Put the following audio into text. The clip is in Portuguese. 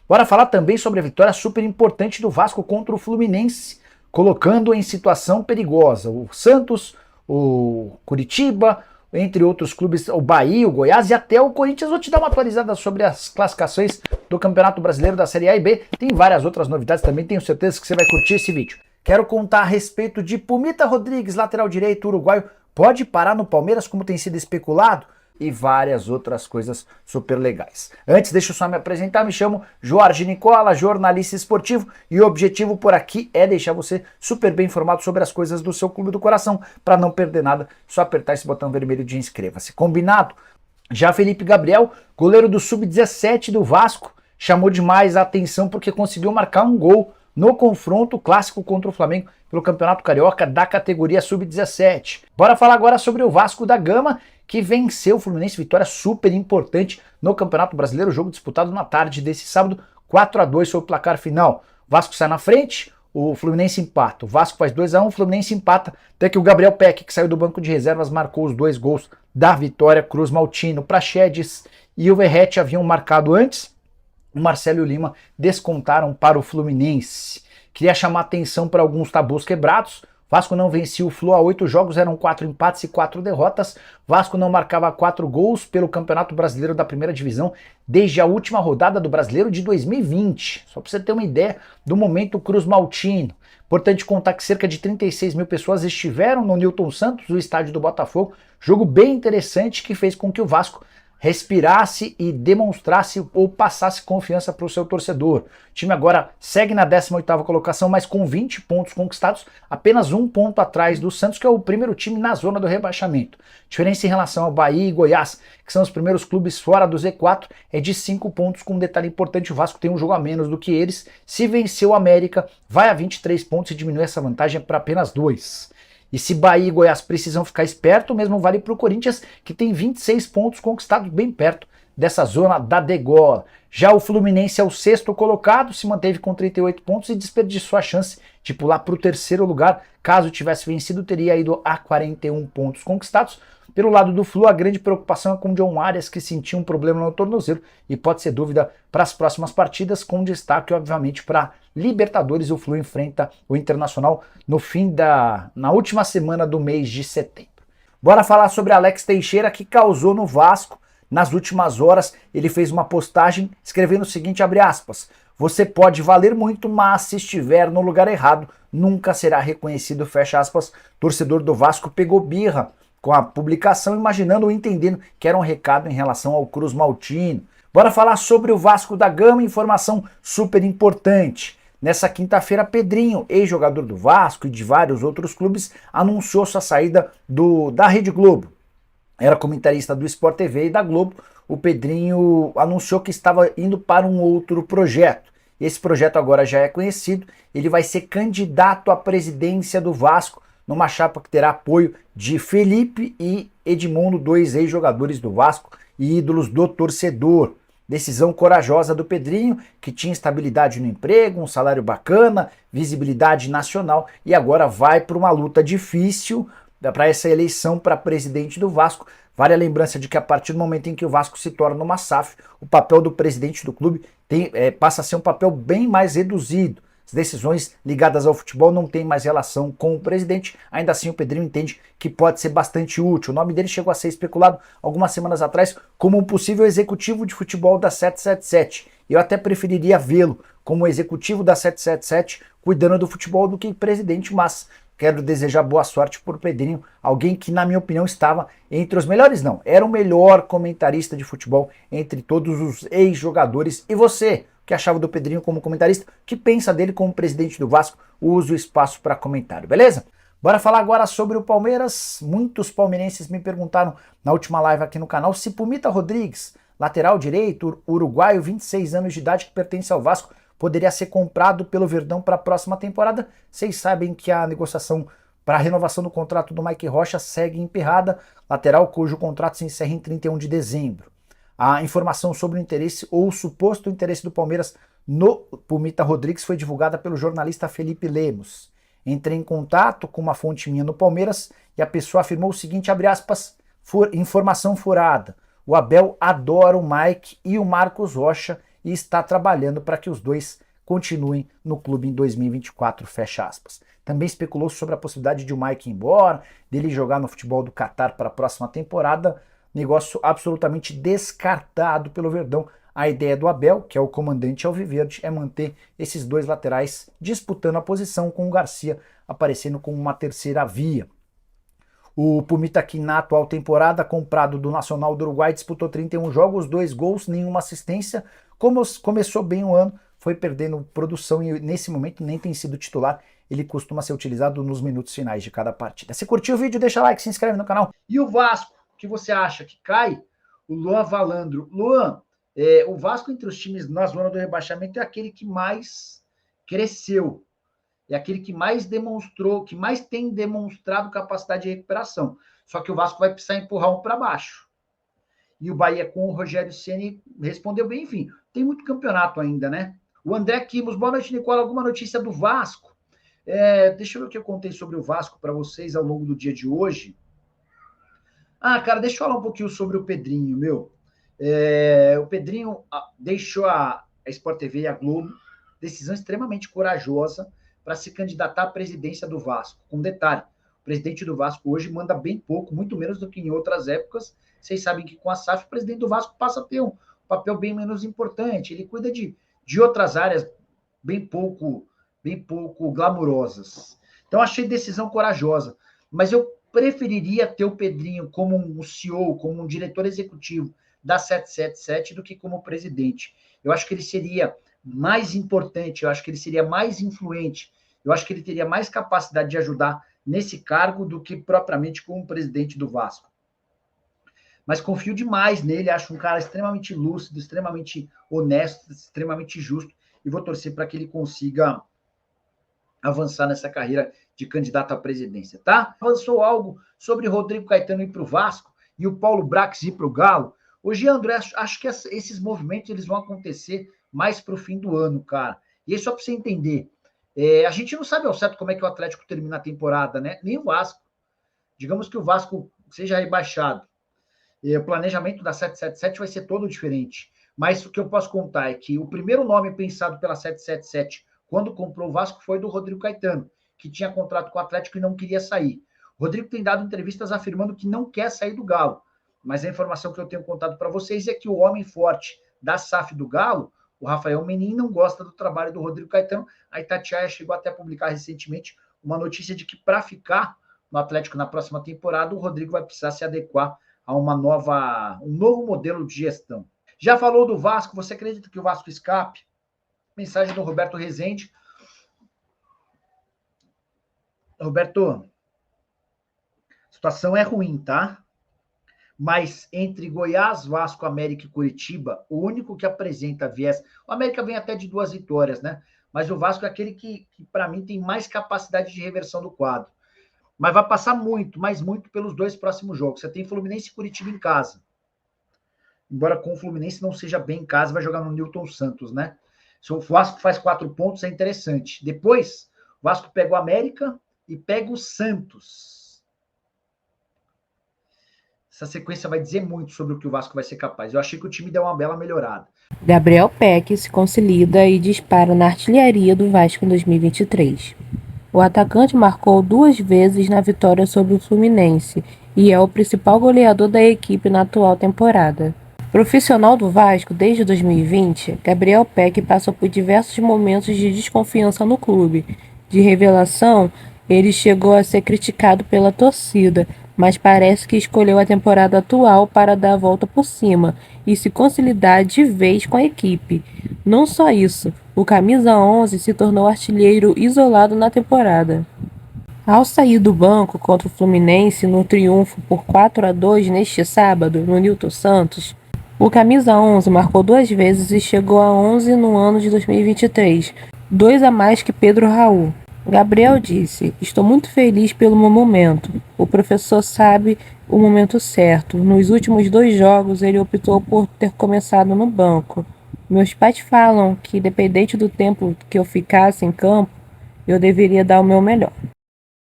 Bora falar também sobre a vitória super importante do Vasco contra o Fluminense, colocando em situação perigosa o Santos, o Curitiba, entre outros clubes, o Bahia, o Goiás e até o Corinthians. Vou te dar uma atualizada sobre as classificações do Campeonato Brasileiro da Série A e B. Tem várias outras novidades também, tenho certeza que você vai curtir esse vídeo. Quero contar a respeito de Pumita Rodrigues, lateral direito uruguaio, pode parar no Palmeiras como tem sido especulado? E várias outras coisas super legais. Antes, deixa eu só me apresentar, me chamo Jorge Nicola, jornalista esportivo, e o objetivo por aqui é deixar você super bem informado sobre as coisas do seu clube do coração. Para não perder nada, só apertar esse botão vermelho de inscreva-se. Combinado? Já Felipe Gabriel, goleiro do Sub-17 do Vasco, chamou demais a atenção porque conseguiu marcar um gol no confronto clássico contra o Flamengo pelo Campeonato Carioca da categoria Sub-17. Bora falar agora sobre o Vasco da Gama, que venceu o Fluminense, vitória super importante no Campeonato Brasileiro, jogo disputado na tarde desse sábado, 4-2 foi o placar final. O Vasco sai na frente, o Fluminense empata. O Vasco faz 2-1, o Fluminense empata, até que o Gabriel Peck, que saiu do banco de reservas, marcou os 2 gols da vitória. Cruz Maltino, Praxedes e o Verratti haviam marcado antes. O Marcelo e o Lima descontaram para o Fluminense. Queria chamar atenção para alguns tabus quebrados. Vasco não vencia o Flu há 8 jogos, eram 4 empates e 4 derrotas. Vasco não marcava 4 gols pelo Campeonato Brasileiro da Primeira Divisão desde a última rodada do Brasileiro de 2020. Só para você ter uma ideia do momento Cruz Maltino. Importante contar que cerca de 36 mil pessoas estiveram no Newton Santos, o estádio do Botafogo. Jogo bem interessante que fez com que o Vasco respirasse e demonstrasse ou passasse confiança para o seu torcedor. O time agora segue na 18ª colocação, mas com 20 pontos conquistados, apenas 1 ponto atrás do Santos, que é o primeiro time na zona do rebaixamento. A diferença em relação ao Bahia e Goiás, que são os primeiros clubes fora do Z4, é de 5 pontos, com um detalhe importante: o Vasco tem um jogo a menos do que eles. Se vencer o América, vai a 23 pontos e diminui essa vantagem para apenas 2. E se Bahia e Goiás precisam ficar esperto, o mesmo vale para o Corinthians, que tem 26 pontos conquistados bem perto dessa zona da degola. Já o Fluminense é o 6º colocado, se manteve com 38 pontos e desperdiçou a chance de pular para o 3º lugar. Caso tivesse vencido, teria ido a 41 pontos conquistados. Pelo lado do Flu, a grande preocupação é com o John Arias, que sentiu um problema no tornozelo e pode ser dúvida para as próximas partidas, com destaque, obviamente, para Libertadores. O Flu enfrenta o Internacional na última semana do mês de setembro. Bora falar sobre Alex Teixeira, que causou no Vasco nas últimas horas. Ele fez uma postagem escrevendo o seguinte, abre aspas: "Você pode valer muito, mas se estiver no lugar errado, nunca será reconhecido", fecha aspas. Torcedor do Vasco pegou birra com a publicação, imaginando ou entendendo que era um recado em relação ao Cruz Maltino. Bora falar sobre o Vasco da Gama, informação super importante. Nessa quinta-feira, Pedrinho, ex-jogador do Vasco e de vários outros clubes, anunciou sua saída da Rede Globo. Era comentarista do Sport TV e da Globo. O Pedrinho anunciou que estava indo para um outro projeto. Esse projeto agora já é conhecido. Ele vai ser candidato à presidência do Vasco, numa chapa que terá apoio de Felipe e Edmundo, 2 ex-jogadores do Vasco e ídolos do torcedor. Decisão corajosa do Pedrinho, que tinha estabilidade no emprego, um salário bacana, visibilidade nacional, e agora vai para uma luta difícil para essa eleição para presidente do Vasco. Vale a lembrança de que a partir do momento em que o Vasco se torna uma SAF, o papel do presidente do clube passa a ser um papel bem mais reduzido. As decisões ligadas ao futebol não têm mais relação com o presidente. Ainda assim, o Pedrinho entende que pode ser bastante útil. O nome dele chegou a ser especulado algumas semanas atrás como um possível executivo de futebol da 777. Eu até preferiria vê-lo como executivo da 777, cuidando do futebol, do que presidente, mas quero desejar boa sorte por Pedrinho, alguém que, na minha opinião, estava entre os melhores, não, era o melhor comentarista de futebol entre todos os ex-jogadores. E você? Que achava do Pedrinho como comentarista, que pensa dele como presidente do Vasco? Use o espaço para comentário, beleza? Bora falar agora sobre o Palmeiras. Muitos palmeirenses me perguntaram na última live aqui no canal se Pumita Rodrigues, lateral direito, uruguaio, 26 anos de idade, que pertence ao Vasco, poderia ser comprado pelo Verdão para a próxima temporada. Vocês sabem que a negociação para a renovação do contrato do Mike Rocha segue emperrada, lateral cujo contrato se encerra em 31 de dezembro. A informação sobre o interesse ou o suposto interesse do Palmeiras no Pumita Rodrigues foi divulgada pelo jornalista Felipe Lemos. Entrei em contato com uma fonte minha no Palmeiras e a pessoa afirmou o seguinte, abre aspas, informação furada: o Abel adora o Mike e o Marcos Rocha e está trabalhando para que os dois continuem no clube em 2024, fecha aspas. Também especulou sobre a possibilidade de o Mike ir embora, dele jogar no futebol do Catar para a próxima temporada, negócio absolutamente descartado pelo Verdão. A ideia do Abel, que é o comandante alviverde, é manter esses dois laterais disputando a posição, com o Garcia aparecendo como uma terceira via. O Pumita, na atual temporada, comprado do Nacional do Uruguai, disputou 31 jogos, 2 gols, nenhuma assistência. Começou bem o ano, foi perdendo produção e nesse momento nem tem sido titular. Ele costuma ser utilizado nos minutos finais de cada partida. Se curtiu o vídeo, deixa like, se inscreve no canal. E o Vasco, que você acha que cai? O Luan Valandro. Luan, o Vasco entre os times na zona do rebaixamento é aquele que mais cresceu. É aquele que mais demonstrou, que mais tem demonstrado capacidade de recuperação. Só que o Vasco vai precisar empurrar um para baixo. E o Bahia com o Rogério Ceni respondeu bem, enfim. Tem muito campeonato ainda, né? O André Quimos, boa noite, Nicola. Alguma notícia do Vasco? Deixa eu ver o que eu contei sobre o Vasco para vocês ao longo do dia de hoje. Ah, cara, deixa eu falar um pouquinho sobre o Pedrinho, meu. O Pedrinho deixou a Sport TV e a Globo, decisão extremamente corajosa, para se candidatar à presidência do Vasco. Com detalhe, o presidente do Vasco hoje manda bem pouco, muito menos do que em outras épocas. Vocês sabem que com a SAF, o presidente do Vasco passa a ter um papel bem menos importante. Ele cuida de outras áreas bem pouco glamurosas. Então, achei decisão corajosa. Mas eu preferiria ter o Pedrinho como um CEO, como um diretor executivo da 777 do que como presidente. Eu acho que ele seria mais importante, eu acho que ele seria mais influente, eu acho que ele teria mais capacidade de ajudar nesse cargo do que propriamente como presidente do Vasco. Mas confio demais nele, acho um cara extremamente lúcido, extremamente honesto, extremamente justo, e vou torcer para que ele consiga avançar nessa carreira de candidato à presidência, tá? Avançou algo sobre Rodrigo Caetano ir para o Vasco e o Paulo Brax ir para o Galo. Hoje, André, acho que esses movimentos eles vão acontecer mais para o fim do ano, cara. E aí, só para você entender, a gente não sabe ao certo como é que o Atlético termina a temporada, né? Nem o Vasco. Digamos que o Vasco seja rebaixado. O planejamento da 777 vai ser todo diferente. Mas o que eu posso contar é que o primeiro nome pensado pela 777 quando comprou o Vasco foi do Rodrigo Caetano, que tinha contrato com o Atlético e não queria sair. O Rodrigo tem dado entrevistas afirmando que não quer sair do Galo. Mas a informação que eu tenho contado para vocês é que o homem forte da SAF do Galo, o Rafael Menin, não gosta do trabalho do Rodrigo Caetano. A Itatiaia chegou até a publicar recentemente uma notícia de que para ficar no Atlético na próxima temporada, o Rodrigo vai precisar se adequar a um novo modelo de gestão. Já falou do Vasco, você acredita que o Vasco escape? Mensagem do Roberto Rezende. Roberto, a situação é ruim, tá? Mas entre Goiás, Vasco, América e Curitiba, o único que apresenta viés... O América vem até de 2 vitórias, né? Mas o Vasco é aquele que para mim, tem mais capacidade de reversão do quadro. Mas vai passar muito, mas muito pelos 2 próximos jogos. Você tem Fluminense e Curitiba em casa. Embora com o Fluminense não seja bem em casa, vai jogar no Newton Santos, né? Se o Vasco faz 4 pontos, é interessante. Depois, o Vasco pega o América e pega o Santos. Essa sequência vai dizer muito sobre o que o Vasco vai ser capaz. Eu achei que o time deu uma bela melhorada. Gabriel Peck se consolida e dispara na artilharia do Vasco em 2023. O atacante marcou 2 vezes na vitória sobre o Fluminense e é o principal goleador da equipe na atual temporada. Profissional do Vasco desde 2020, Gabriel Peck passou por diversos momentos de desconfiança no clube. De revelação, ele chegou a ser criticado pela torcida, mas parece que escolheu a temporada atual para dar a volta por cima e se consolidar de vez com a equipe. Não só isso, o camisa 11 se tornou artilheiro isolado na temporada. Ao sair do banco contra o Fluminense no triunfo por 4-2 neste sábado, no Newton Santos, o camisa 11 marcou 2 vezes e chegou a 11 no ano de 2023, 2 a mais que Pedro Raul. Gabriel disse: "Estou muito feliz pelo meu momento. O professor sabe o momento certo. Nos últimos 2 jogos ele optou por ter começado no banco. Meus pais falam que, independente do tempo que eu ficasse em campo, eu deveria dar o meu melhor."